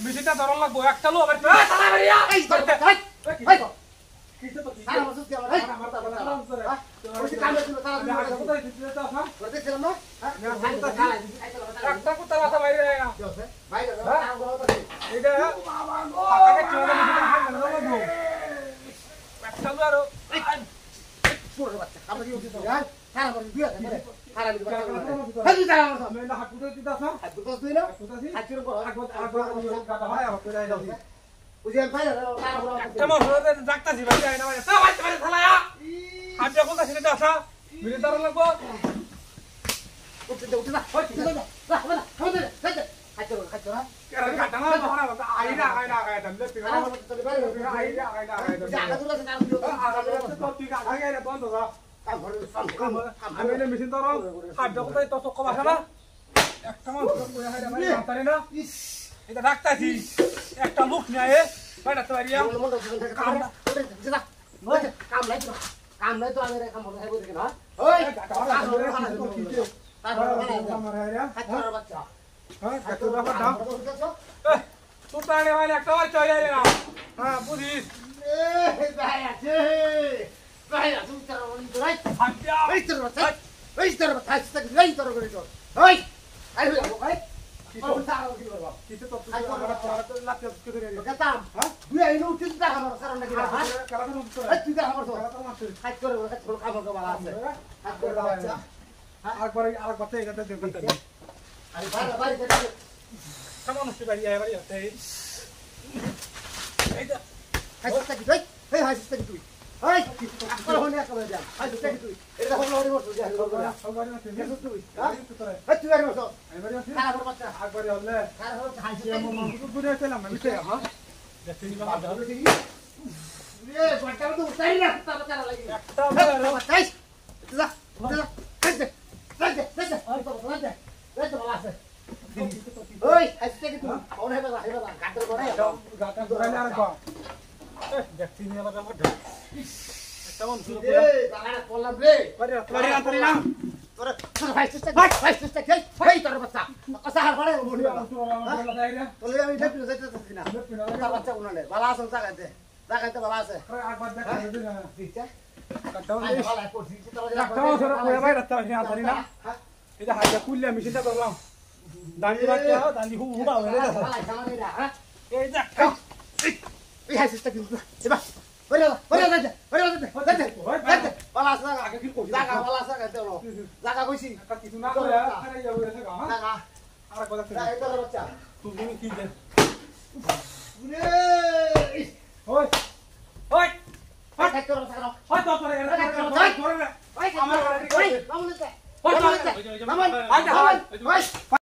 মেশিনটা ধরন লাগবো একটা লো আবার একটা কুত্তা বাসা বাইরে একটা লো আরো মেশিন ধরো খাদ্য কোথায় তত কম আসে না একটা না এটা রাখতেছি একটা মুখ নিয়ে বাইরাতে পারি কাম নাই তো আমি কাম করতে না ওই বাচ্চা তোর তাহলে মানে একটা বার চলে যায় না হ্যাঁ বুঝিস ভাই আছে ভাই আছে তোর রাই এই তোর বাচ্চা এই তোর বাচ্চা এই তোর করে তো ওই আই হই ভাই কিছু তো তুই লাখ করে রে কথা হ্যাঁ তুই আইনো চিন্তা আমার কারণ নাকি হ্যাঁ কারা তো তুই যা আমার তো কাজ করে ছোট কাম করতে ভালো আছে কাজ করে বাচ্চা আরেকবার বাচ্চা এখানে দেখতে আরে ভাই ভাই কেমন হচ্ছে বাড়ি আয় বাড়ি হচ্ছে এইটা হাসিস কি তুই এই হাসিস কি তুই এই আকল হনে আকল যা হাসিস কি তুই এটা হল লড়ি মত যা সবারই আছে তুই হ্যাঁ তুই আর মত এই বাড়ি আছে খারাপ বাচ্চা একবারই হলে খারাপ হাসিস তো ঘুরে আসলাম আমি তো হ্যাঁ দেখছিস না এ বাচ্চা তো উঠাই না তা বাচ্চা লাগি একটা বাচ্চা যা যা ওই হাসিস কি তুই কোন হেবা গাতর করে গাটা ধরাইলে আর কম দেখছিস না বাবা কেমন ছিল এই বাগানে পড়লাম রে বাড়ি আন্তরি না তোর ভাইসটা এই তোর বাচ্চা কথা হার পড়ে বলি তোলে আমি দেখতে যাইতেছি না তোর বাচ্চা উনালে বালা আছে জায়গাতে বালা আছে একবার দেখা দিবি না দিচ্ছা কাটাও বালা করছি তোর কাটাও ধরে কই ভাই রাস্তা আছে আন্তরি না এটা হাইটা কুললে মেশিনটা করলাম দাঁড়ি রাখতে দাও দাঁড়ি হুবা হয়ে গেছে বালা সামনে রা হ্যাঁ এই দেখ এই হাসিসটা কিন্তু এবা বালা আছে আগে কি কইছি জায়গা বালা আছে গাতে হলো জায়গা কইছি কিছু না করে আরে যাবো এসে গা জায়গা আর কথা জায়গা তোর বাচ্চা তুমি কি দে ওই ওই ওই তোর বাচ্চা ওই তো করে ওই আমার ওই মামুন ওই মামুন